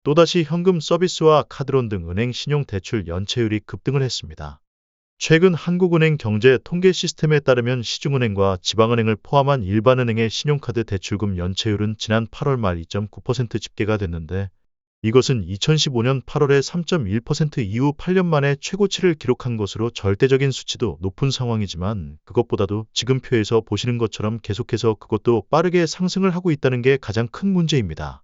또다시 현금 서비스와 카드론 등 은행 신용 대출 연체율이 급등을 했습니다. 최근 한국은행 경제 통계 시스템에 따르면 시중은행과 지방은행을 포함한 일반은행의 신용카드 대출금 연체율은 지난 8월 말 2.9% 집계가 됐는데, 이것은 2015년 8월에 3.1% 이후 8년 만에 최고치를 기록한 것으로 절대적인 수치도 높은 상황이지만, 그것보다도 지금 표에서 보시는 것처럼 계속해서 그것도 빠르게 상승을 하고 있다는 게 가장 큰 문제입니다.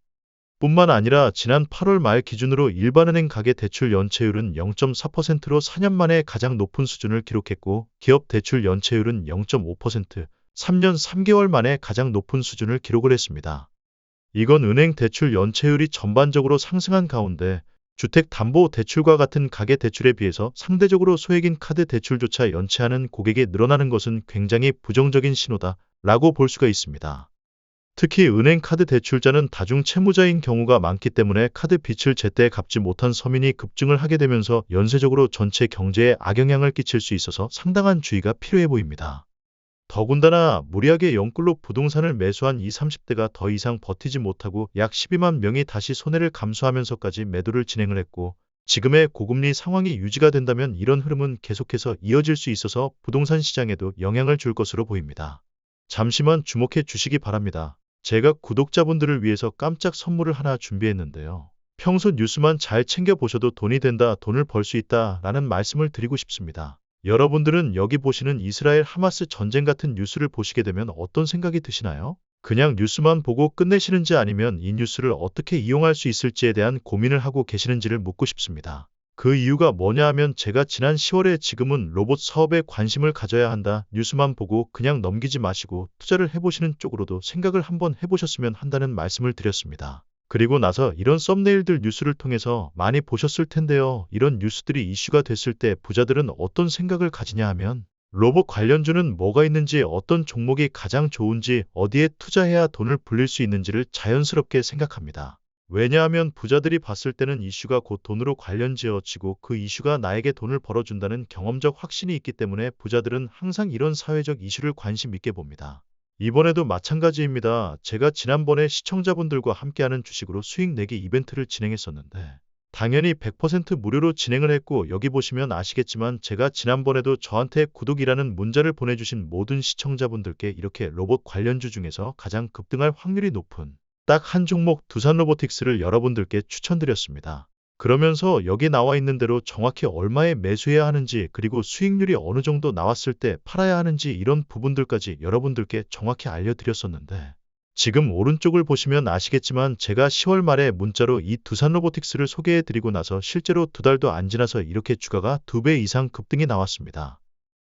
뿐만 아니라 지난 8월 말 기준으로 일반은행 가계대출 연체율은 0.4%로 4년 만에 가장 높은 수준을 기록했고, 기업 대출 연체율은 0.5%, 3년 3개월 만에 가장 높은 수준을 기록을 했습니다. 이건 은행 대출 연체율이 전반적으로 상승한 가운데 주택담보대출과 같은 가계대출에 비해서 상대적으로 소액인 카드 대출조차 연체하는 고객이 늘어나는 것은 굉장히 부정적인 신호다라고 볼 수가 있습니다. 특히 은행 카드 대출자는 다중 채무자인 경우가 많기 때문에 카드 빚을 제때 갚지 못한 서민이 급증을 하게 되면서 연쇄적으로 전체 경제에 악영향을 끼칠 수 있어서 상당한 주의가 필요해 보입니다. 더군다나 무리하게 영끌로 부동산을 매수한 20, 30대가 더 이상 버티지 못하고 약 12만 명이 다시 손해를 감수하면서까지 매도를 진행을 했고, 지금의 고금리 상황이 유지가 된다면 이런 흐름은 계속해서 이어질 수 있어서 부동산 시장에도 영향을 줄 것으로 보입니다. 잠시만 주목해 주시기 바랍니다. 제가 구독자분들을 위해서 깜짝 선물을 하나 준비했는데요. 평소 뉴스만 잘 챙겨보셔도 돈이 된다, 돈을 벌 수 있다 라는 말씀을 드리고 싶습니다. 여러분들은 여기 보시는 이스라엘 하마스 전쟁 같은 뉴스를 보시게 되면 어떤 생각이 드시나요? 그냥 뉴스만 보고 끝내시는지 아니면 이 뉴스를 어떻게 이용할 수 있을지에 대한 고민을 하고 계시는지를 묻고 싶습니다. 그 이유가 뭐냐 하면 제가 지난 10월에 지금은 로봇 사업에 관심을 가져야 한다, 뉴스만 보고 그냥 넘기지 마시고 투자를 해보시는 쪽으로도 생각을 한번 해보셨으면 한다는 말씀을 드렸습니다. 그리고 나서 이런 썸네일들 뉴스를 통해서 많이 보셨을 텐데요. 이런 뉴스들이 이슈가 됐을 때 부자들은 어떤 생각을 가지냐 하면 로봇 관련주는 뭐가 있는지, 어떤 종목이 가장 좋은지, 어디에 투자해야 돈을 불릴 수 있는지를 자연스럽게 생각합니다. 왜냐하면 부자들이 봤을 때는 이슈가 곧 돈으로 관련지어지고 그 이슈가 나에게 돈을 벌어준다는 경험적 확신이 있기 때문에 부자들은 항상 이런 사회적 이슈를 관심 있게 봅니다. 이번에도 마찬가지입니다. 제가 지난번에 시청자분들과 함께하는 주식으로 수익 내기 이벤트를 진행했었는데 당연히 100% 무료로 진행을 했고, 여기 보시면 아시겠지만 제가 지난번에도 저한테 구독이라는 문자를 보내주신 모든 시청자분들께 이렇게 로봇 관련주 중에서 가장 급등할 확률이 높은 딱 한 종목 두산로보틱스를 여러분들께 추천드렸습니다. 그러면서 여기 나와 있는 대로 정확히 얼마에 매수해야 하는지, 그리고 수익률이 어느 정도 나왔을 때 팔아야 하는지, 이런 부분들까지 여러분들께 정확히 알려드렸었는데, 지금 오른쪽을 보시면 아시겠지만 제가 10월 말에 문자로 이 두산로보틱스를 소개해드리고 나서 실제로 2달도 안 지나서 이렇게 주가가 2배 이상 급등이 나왔습니다.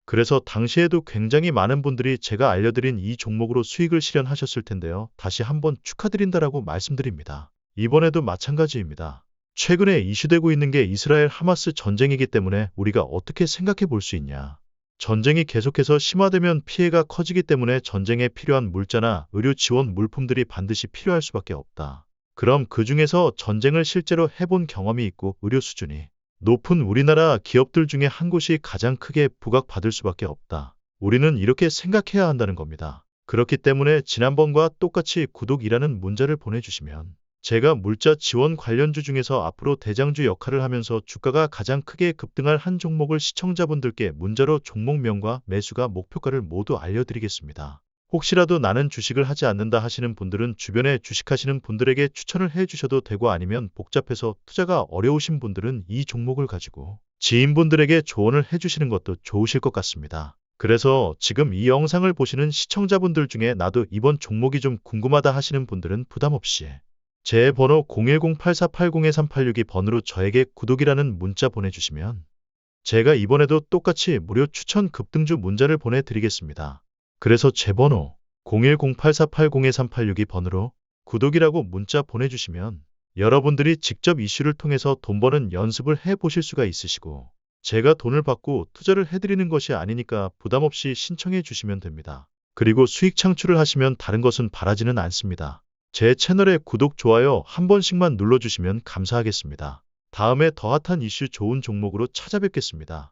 그래서 당시에도 굉장히 많은 분들이 제가 알려드린 이 종목으로 수익을 실현하셨을 텐데요. 다시 한번 축하드린다라고 말씀드립니다. 이번에도 마찬가지입니다. 최근에 이슈되고 있는 게 이스라엘 하마스 전쟁이기 때문에 우리가 어떻게 생각해 볼 수 있냐. 전쟁이 계속해서 심화되면 피해가 커지기 때문에 전쟁에 필요한 물자나 의료 지원 물품들이 반드시 필요할 수밖에 없다. 그럼 그 중에서 전쟁을 실제로 해본 경험이 있고 의료 수준이 높은 우리나라 기업들 중에 한 곳이 가장 크게 부각받을 수밖에 없다. 우리는 이렇게 생각해야 한다는 겁니다. 그렇기 때문에 지난번과 똑같이 구독이라는 문자를 보내주시면 제가 물자 지원 관련주 중에서 앞으로 대장주 역할을 하면서 주가가 가장 크게 급등할 한 종목을 시청자분들께 문자로 종목명과 매수가 목표가를 모두 알려드리겠습니다. 혹시라도 나는 주식을 하지 않는다 하시는 분들은 주변에 주식하시는 분들에게 추천을 해주셔도 되고, 아니면 복잡해서 투자가 어려우신 분들은 이 종목을 가지고 지인분들에게 조언을 해주시는 것도 좋으실 것 같습니다. 그래서 지금 이 영상을 보시는 시청자분들 중에 나도 이번 종목이 좀 궁금하다 하시는 분들은 부담없이 제 번호 010-8480-2386번으로 저에게 구독이라는 문자 보내주시면 제가 이번에도 똑같이 무료 추천 급등주 문자를 보내드리겠습니다. 그래서 제 번호 010-8480-2386번으로 구독이라고 문자 보내주시면 여러분들이 직접 이슈를 통해서 돈 버는 연습을 해보실 수가 있으시고, 제가 돈을 받고 투자를 해드리는 것이 아니니까 부담없이 신청해 주시면 됩니다. 그리고 수익 창출을 하시면 다른 것은 바라지는 않습니다. 제 채널에 구독, 좋아요 한 번씩만 눌러주시면 감사하겠습니다. 다음에 더 핫한 이슈 좋은 종목으로 찾아뵙겠습니다.